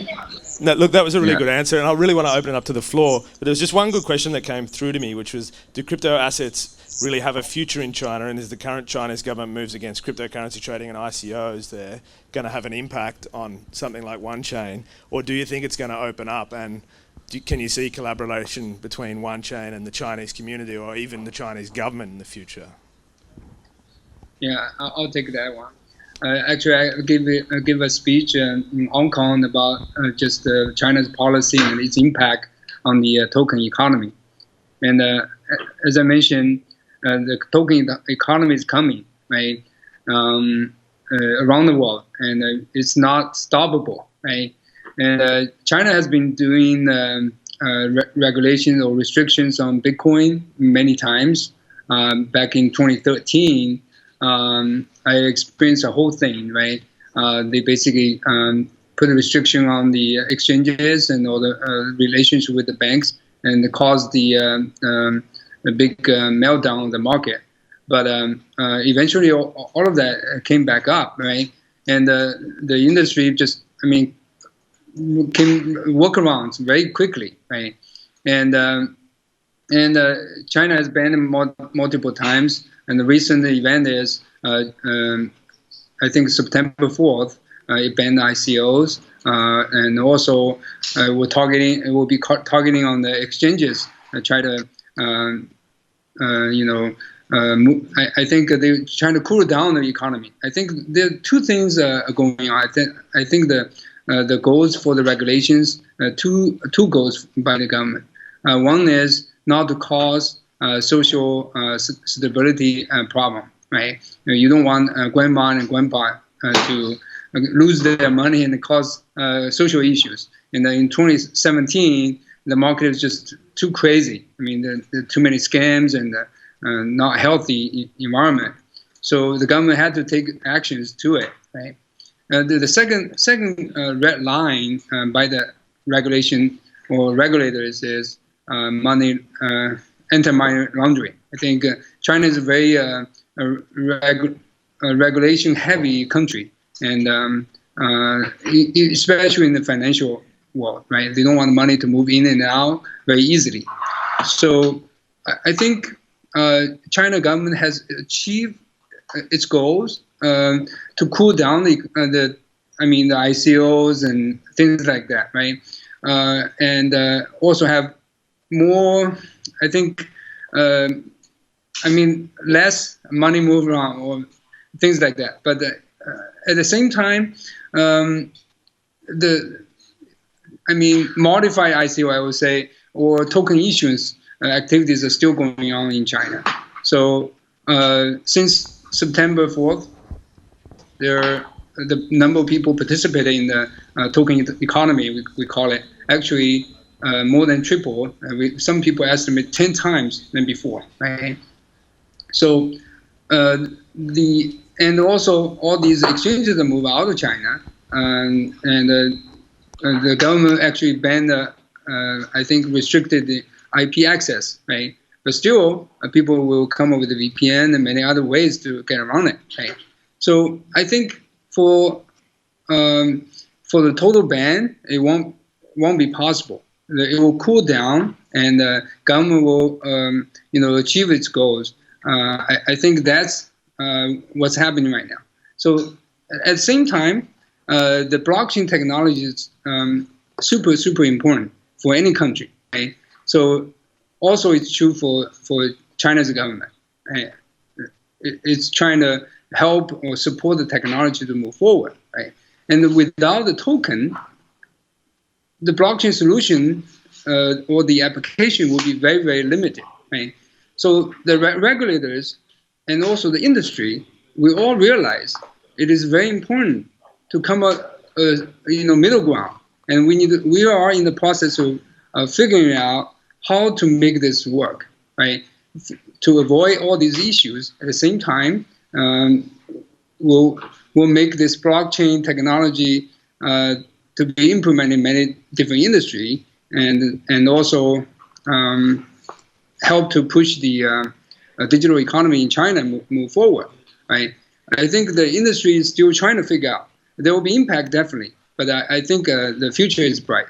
No, look, that was a really good answer, and I really want to open it up to the floor. But there was just one good question that came through to me, which was, do crypto assets really have a future in China? And as the current Chinese government moves against cryptocurrency trading and ICOs, they're going to have an impact on something like Wanchain? Or do you think it's going to open up? And can you see collaboration between Wanchain and the Chinese community, or even the Chinese government in the future? Yeah, I'll take that one. Actually, I gave a speech in Hong Kong about just China's policy and its impact on the token economy. And as I mentioned, the token economy is coming, right, around the world, and it's not stoppable, right? And China has been doing regulations or restrictions on Bitcoin many times. Back in 2013. I experienced the whole thing, right? They basically put a restriction on the exchanges and all the relationship with the banks, and it caused the big meltdown of the market. But eventually, all of that came back up, right? And the industry just, can work around very quickly, right? And China has banned multiple times. And the recent event is, I think September 4th, it banned ICOs, and also it will be targeting on the exchanges. Try to, I think they're trying to cool down the economy. I think there are two things are going on. I think the goals for the regulations, two goals by the government. One is not to cause social stability problem, right? You don't want grandma and grandpa to lose their money and cause social issues. And in 2017, the market is just too crazy. There are too many scams and not healthy environment. So the government had to take actions to it, right? The second red line by the regulation or regulators is money. Anti-money laundering. I think China is a very regulation-heavy country, and especially in the financial world, right? They don't want money to move in and out very easily. So I think China government has achieved its goals to cool down the ICOs and things like that, right? And also have more, I think, less money move around or things like that. But at the same time, modified ICO, I would say, or token issuance activities are still going on in China. So since September 4th, the number of people participating in the token economy, we call it, actually more than triple. Some people estimate 10 times than before, right? So and also all these exchanges that move out of China, and the government actually banned, I think restricted the IP access, right? But still, people will come up with the VPN and many other ways to get around it, right? So I think for the total ban, it won't be possible. It will cool down, and the government will, achieve its goals. I think that's what's happening right now. So at the same time, the blockchain technology is super, super important for any country, right? So also it's true for China's government. Right? It's trying to help or support the technology to move forward, right? And without the token, the blockchain solution or the application will be very, very limited, right? So the regulators and also the industry, we all realize it is very important to come up, middle ground, and we are in the process of figuring out how to make this work, right? To avoid all these issues. At the same time, we'll make this blockchain technology to be implemented in many different industries, and also help to push the digital economy in China move forward, right? I think the industry is still trying to figure out. There will be impact, definitely, but I think the future is bright.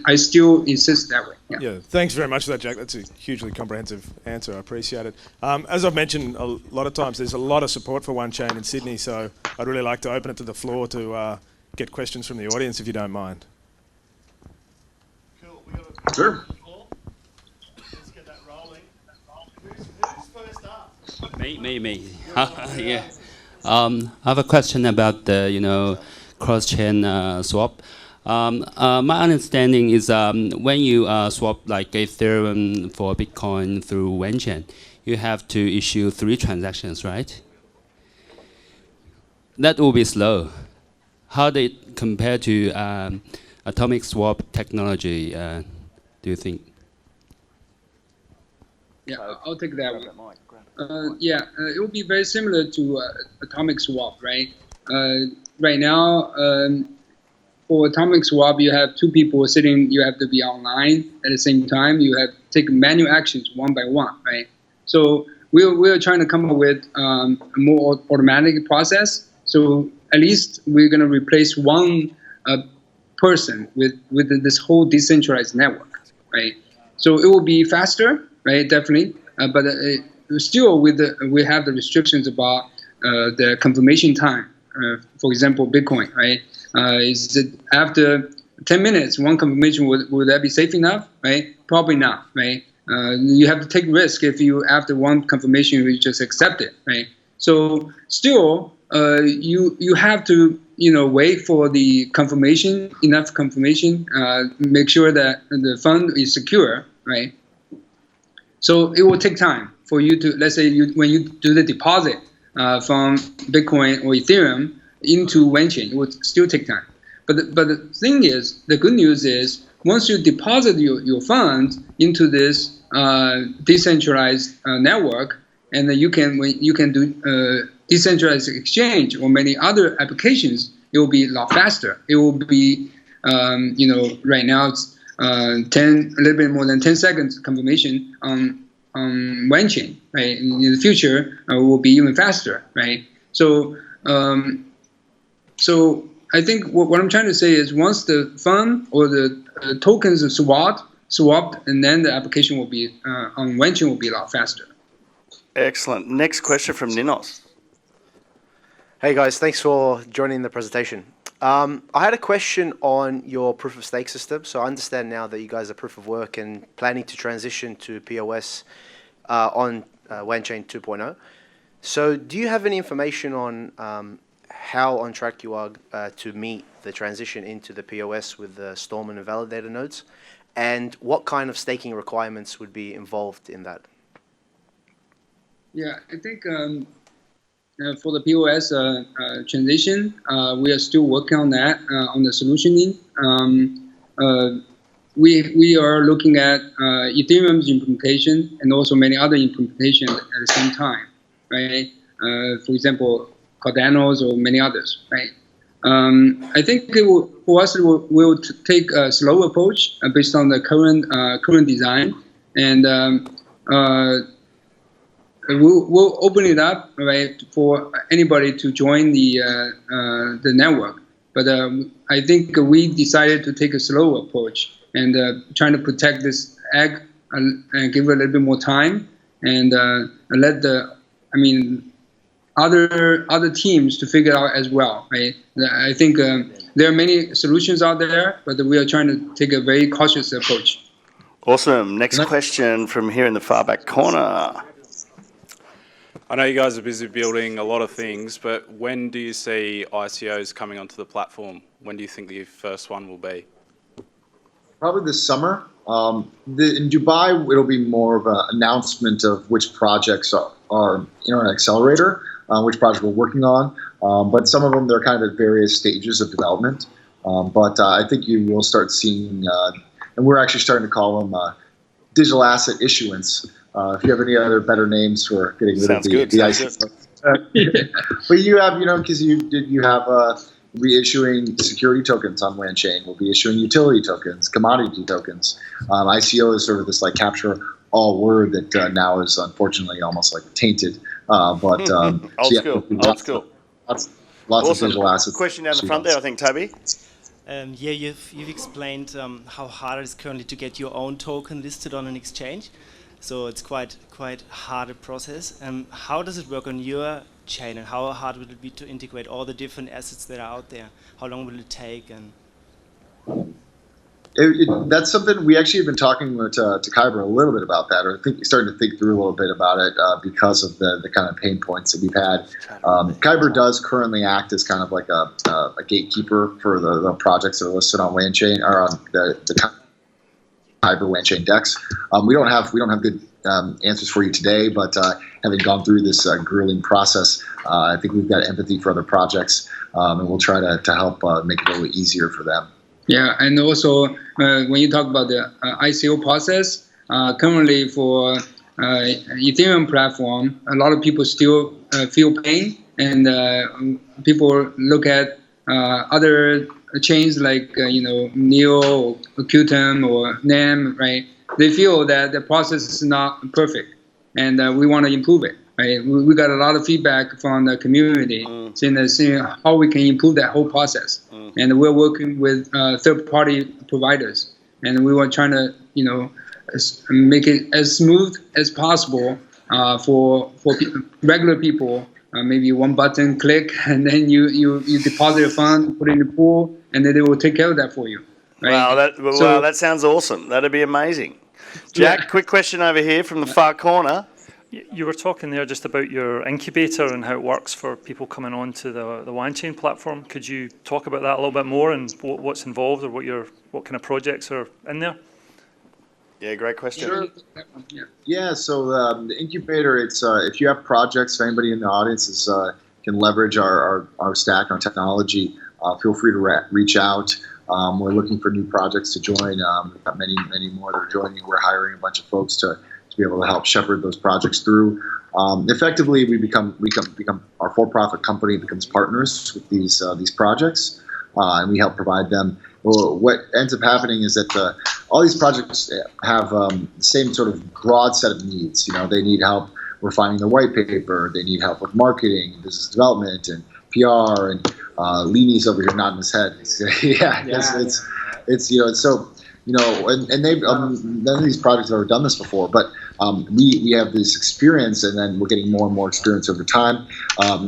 I still insist that way. Yeah, thanks very much for that, Jack. That's a hugely comprehensive answer. I appreciate it. As I've mentioned a lot of times, there's a lot of support for Wanchain in Sydney, so I'd really like to open it to the floor to get questions from the audience, if you don't mind. Cool. Sure. Let's get that rolling. Who's first up? Me. Yeah. I have a question about the cross-chain swap. My understanding is when you swap like Ethereum for Bitcoin through Wanchain, you have to issue 3 transactions, right? That will be slow. How do it compare to atomic swap technology, do you think? Yeah, I'll take that one. It will be very similar to atomic swap, right? Right now, for atomic swap, you have 2 people sitting. You have to be online at the same time. You have to take manual actions one by one, right? So we're trying to come up with a more automatic process. So at least we're going to replace one person with this whole decentralized network, right? So it will be faster, right? Definitely, but still we have the restrictions about the confirmation time. For example, Bitcoin, right? Is it after 10 minutes, one confirmation, would that be safe enough, right? Probably not, right? You have to take risk if you, after one confirmation, you just accept it, right? So still, you have to, wait for the confirmation, enough confirmation, make sure that the fund is secure, right? So it will take time for you to, let's say when you do the deposit from Bitcoin or Ethereum into Wanchain, it will still take time. But the thing is, the good news is, once you deposit your funds into this decentralized network, and then you can do decentralized exchange or many other applications, it will be a lot faster. It will be, right now it's a little bit more than 10 seconds confirmation on Wanchain, right? In the future, it will be even faster, right? So, I think what I'm trying to say is, once the fund or the tokens are swapped, and then the application will be on Wanchain will be a lot faster. Excellent. Next question from Ninos. Hey guys, thanks for joining the presentation. I had a question on your proof of stake system. So I understand now that you guys are proof of work and planning to transition to POS on Wanchain 2.0. So do you have any information on how on track you are to meet the transition into the POS with the Storm and Validator nodes? And what kind of staking requirements would be involved in that? Yeah, I think for the POS transition, we are still working on that, on the solutioning. We are looking at Ethereum's implementation and also many other implementations at the same time, right? For example, Cardano's or many others, right? I think for us, we'll take a slow approach based on the current design, and we'll open it up, right, for anybody to join the network. But I think we decided to take a slow approach and trying to protect this egg and give it a little bit more time, and let other teams to figure out as well, right? I think there are many solutions out there, but we are trying to take a very cautious approach. Awesome. Next question from here in the far back corner. I know you guys are busy building a lot of things, but when do you see ICOs coming onto the platform? When do you think the first one will be? Probably this summer. In Dubai, it'll be more of an announcement of which projects are Internet Accelerator, which project we're working on. But some of them, they're kind of at various stages of development. But I think you will start seeing, and we're actually starting to call them digital asset issuance. If you have any other better names for getting rid of the ICO. But you have, because you have reissuing security tokens on Wanchain. We'll be issuing utility tokens, commodity tokens. ICO is sort of this like capture all word that now is unfortunately almost like tainted. Old school. Lots Awesome. of digital assets. Question down the front there, I think, Toby. Yeah, you've explained how hard it is currently to get your own token listed on an exchange. So it's quite hard a process. How does it work on your chain, and how hard will it be to integrate all the different assets that are out there? How long will it take? And that's something we actually have been talking to Kyber a little bit about that, or starting to think through a little bit about it because of the kind of pain points that we've had. Kyber does currently act as kind of like a gatekeeper for the projects that are listed on Wanchain or on the Kyber Wanchain decks. We don't have good answers for you today, but having gone through this grueling process, I think we've got empathy for other projects, and we'll try to help make it a little easier for them. Yeah, and also when you talk about the ICO process, currently for Ethereum platform, a lot of people still feel pain, and people look at other chains like Neo or Qtum or NAM, right? They feel that the process is not perfect, and we want to improve it. Right? We got a lot of feedback from the community saying how we can improve that whole process. And we're working with third-party providers, and we were trying to make it as smooth as possible for regular people. Maybe one button click, and then you deposit a fund, put it in the pool, and then they will take care of that for you. Right? Wow, that sounds awesome. That'd be amazing. Jack, quick question over here from the far corner. You were talking there just about your incubator and how it works for people coming on to the Wanchain platform. Could you talk about that a little bit more and what's involved, or what kind of projects are in there? Yeah, great question. Sure. Yeah, so the incubator, it's if you have projects, if anybody in the audience can leverage our stack, our technology, feel free to reach out. We're looking for new projects to join. We've got many more that are joining. We're hiring a bunch of folks to be able to help shepherd those projects through. Effectively, we become our for-profit company becomes partners with these projects, and we help provide them. Well, what ends up happening is that all these projects have the same sort of broad set of needs. They need help refining their white paper. They need help with marketing, business development, and PR. And Leanie's over here nodding his head. It's so. And they've none of these projects have ever done this before, but we have this experience, and then we're getting more and more experience over time.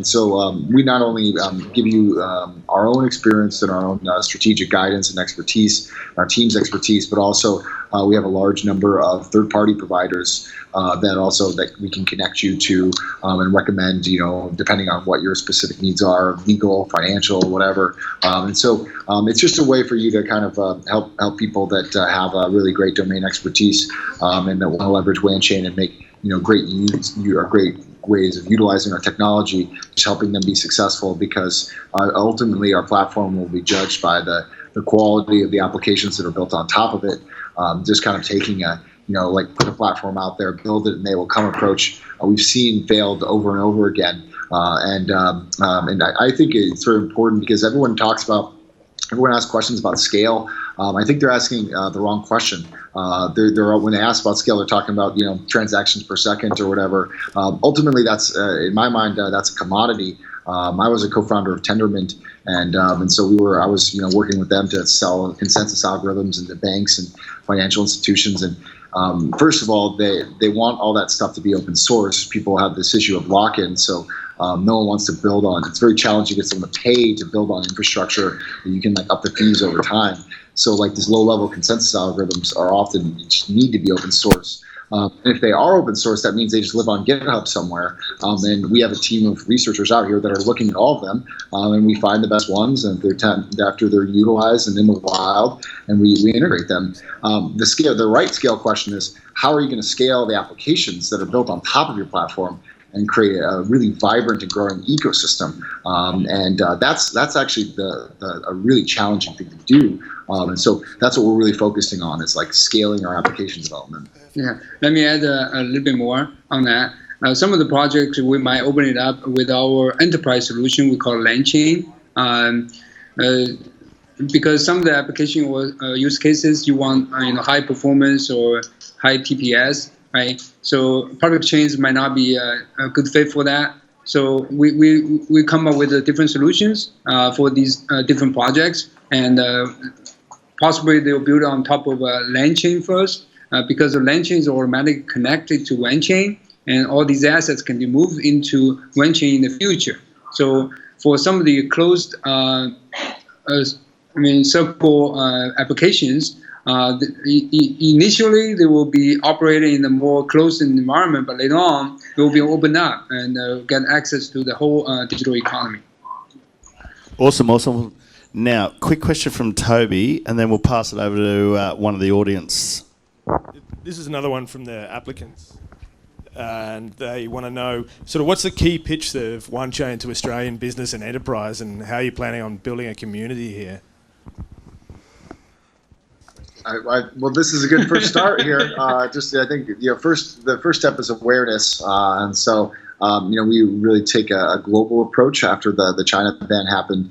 So we not only give you our own experience and our own strategic guidance and expertise, our team's expertise, but also we have a large number of third-party providers that we can connect you to and recommend, depending on what your specific needs are, legal, financial, whatever. And so it's just a way for you to kind of help people that have a really great domain expertise and that want to leverage Wanchain and make great ways of utilizing our technology, just helping them be successful, because ultimately our platform will be judged by the quality of the applications that are built on top of it. Just kind of taking put a platform out there, build it, and they will come approach. We've seen failed over and over again, and I think it's very important because everyone asks questions about scale. I think they're asking the wrong question. When they ask about scale, they're talking about transactions per second or whatever. Ultimately, that's in my mind that's a commodity. I was a co-founder of Tendermint, and so I was working with them to sell consensus algorithms into banks and financial institutions. And first of all, they want all that stuff to be open source. People have this issue of lock-in, so no one wants to build on. It's very challenging to get someone to pay to build on infrastructure that you can up the fees over time. So these low-level consensus algorithms are often just need to be open source. If they are open source, that means they just live on GitHub somewhere. And we have a team of researchers out here that are looking at all of them, and we find the best ones, and after they're utilized and in the wild, and we integrate them. The right scale question is, how are you going to scale the applications that are built on top of your platform and create a really vibrant and growing ecosystem? That's actually a really challenging thing to do. And so that's what we're really focusing on, is like scaling our application development. Yeah, let me add a little bit more on that. Some of the projects, we might open it up with our enterprise solution we call Wanchain. Because some of the application or use cases you want high performance or high TPS, right? So public chains might not be a good fit for that. So we come up with different solutions for these different projects, and possibly they'll build on top of Wanchain first, because the Wanchain is automatically connected to Wanchain, and all these assets can be moved into Wanchain in the future. So for some of the closed circle applications, initially they will be operating in a more closed environment, but later on they will be opened up and get access to the whole digital economy. Awesome. Now, quick question from Toby, and then we'll pass it over to one of the audience. This is another one from the applicants. And they want to know sort of what's the key pitch of Wanchain to Australian business and enterprise, and how you're planning on building a community here. Well, this is a good first start here. I think the first step is awareness, and so we really take a global approach. After the China ban happened,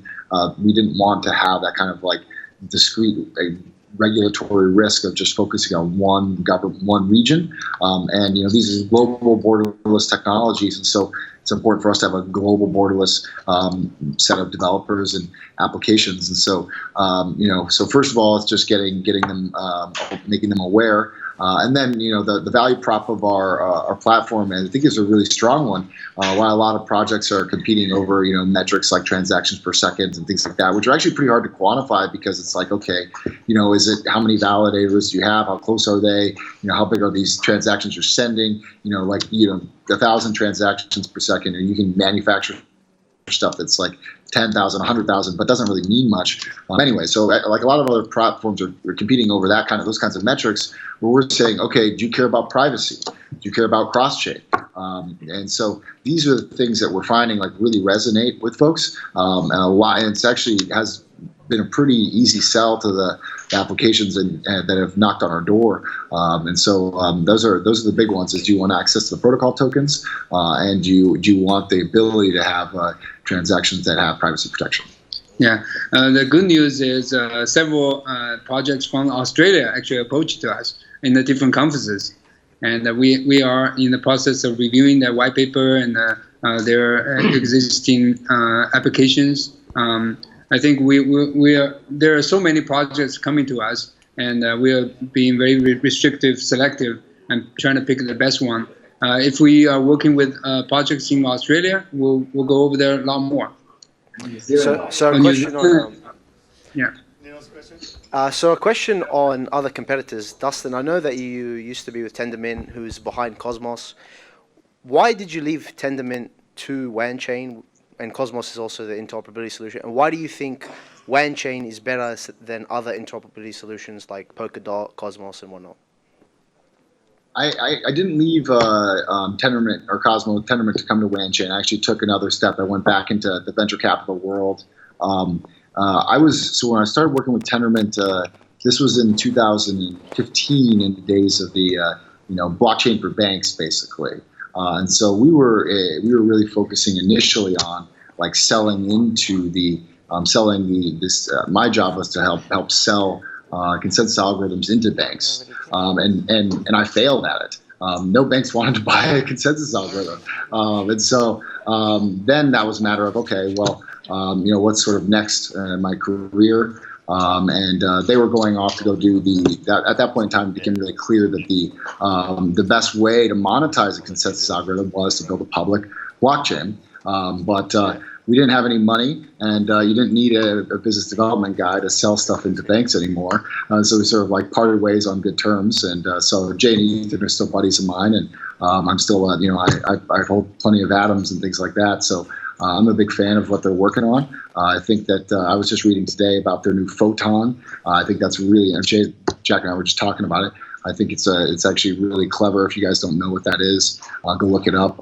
we didn't want to have that kind of like discrete regulatory risk of just focusing on one region, and these are global borderless technologies, and so it's important for us to have a global borderless set of developers and applications. And so so first of all, it's just getting them making them aware, and then the value prop of our platform, and I think is a really strong one. While a lot of projects are competing over metrics like transactions per second and things like that, which are actually pretty hard to quantify, because it's like, okay, is it, how many validators do you have, how close are they, how big are these transactions you're sending, 1,000 transactions per second, and you can manufacture stuff that's like 10,000, 100,000, but doesn't really mean much. Anyway, so like a lot of other platforms are competing over those kinds of metrics, where we're saying, okay, do you care about privacy? Do you care about cross-chain? And so these are the things that we're finding like really resonate with folks, and it's actually has been a pretty easy sell to the applications and that have knocked on our door. And so those are the big ones. Is, do you want access to the protocol tokens, and do you want the ability to have transactions that have privacy protection? Yeah, the good news is several projects from Australia actually approached to us in the different conferences, and we are in the process of reviewing their white paper and their existing applications. I think there are so many projects coming to us, and we are being very restrictive, selective, and trying to pick the best one. If we are working with projects in Australia, we'll go over there a lot more. So a question on yeah. So a question on other competitors. Dustin, I know that you used to be with Tendermint, who's behind Cosmos. Why did you leave Tendermint to Wanchain? And Cosmos is also the interoperability solution. And why do you think Wanchain is better than other interoperability solutions like Polkadot, Cosmos, and whatnot? I didn't leave Tendermint or Cosmos Tendermint to come to Wanchain. I actually took another step. I went back into the venture capital world. When I started working with Tendermint, this was in 2015, in the days of the blockchain for banks, basically. And so we were really focusing initially on like selling into my job was to help sell consensus algorithms into banks, and I failed at it. No banks wanted to buy a consensus algorithm, and so then that was a matter of, okay, well, what's sort of next in my career. And they were going off to go do at that point in time, it became really clear that the best way to monetize a consensus algorithm was to build a public blockchain. But we didn't have any money, and you didn't need a business development guy to sell stuff into banks anymore. So we sort of like parted ways on good terms. And so Jay and Ethan are still buddies of mine, and I'm still, I hold plenty of atoms and things like that. So I'm a big fan of what they're working on. I think that I was just reading today about their new photon. I think that's really, and Jack and I were just talking about it. I think it's actually really clever. If you guys don't know what that is, go look it up.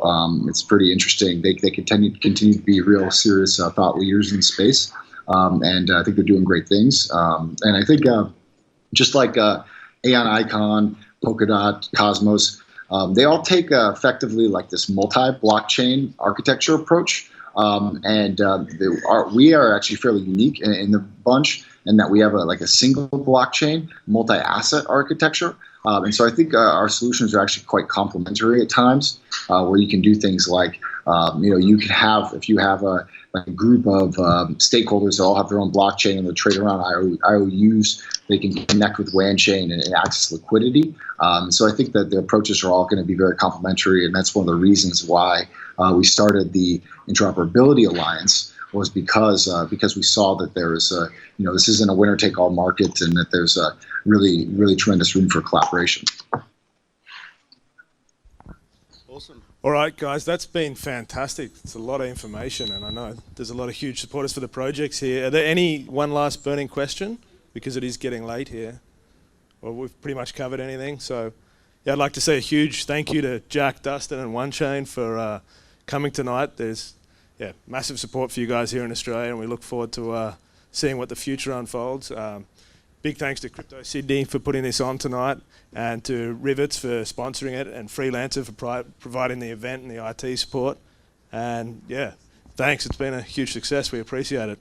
It's pretty interesting. They continue to be real serious thought leaders in space, and I think they're doing great things. And I think just like Aeon Icon, Polkadot, Cosmos, they all take effectively like this multi-blockchain architecture approach. We are actually fairly unique in the bunch in that we have a single blockchain, multi-asset architecture. And so I think our solutions are actually quite complementary at times, where you can do things like, you can have, if you have a group of stakeholders that all have their own blockchain and they trade around IOUs, they can connect with Wanchain and access liquidity. So I think that the approaches are all going to be very complementary, and that's one of the reasons why we started the Interoperability Alliance, was because we saw that there is this isn't a winner-take-all market, and that there's a really, really tremendous room for collaboration. Awesome. All right, guys, that's been fantastic. It's a lot of information, and I know there's a lot of huge supporters for the projects here. Are there one last burning question? Because it is getting late here. Well, we've pretty much covered anything. So, yeah, I'd like to say a huge thank you to Jack, Dustin, and Wanchain for coming tonight. There's massive support for you guys here in Australia, and we look forward to seeing what the future unfolds. Big thanks to Crypto Sydney for putting this on tonight, and to Rivets for sponsoring it, and Freelancer for providing the event and the IT support. And yeah, thanks. It's been a huge success. We appreciate it.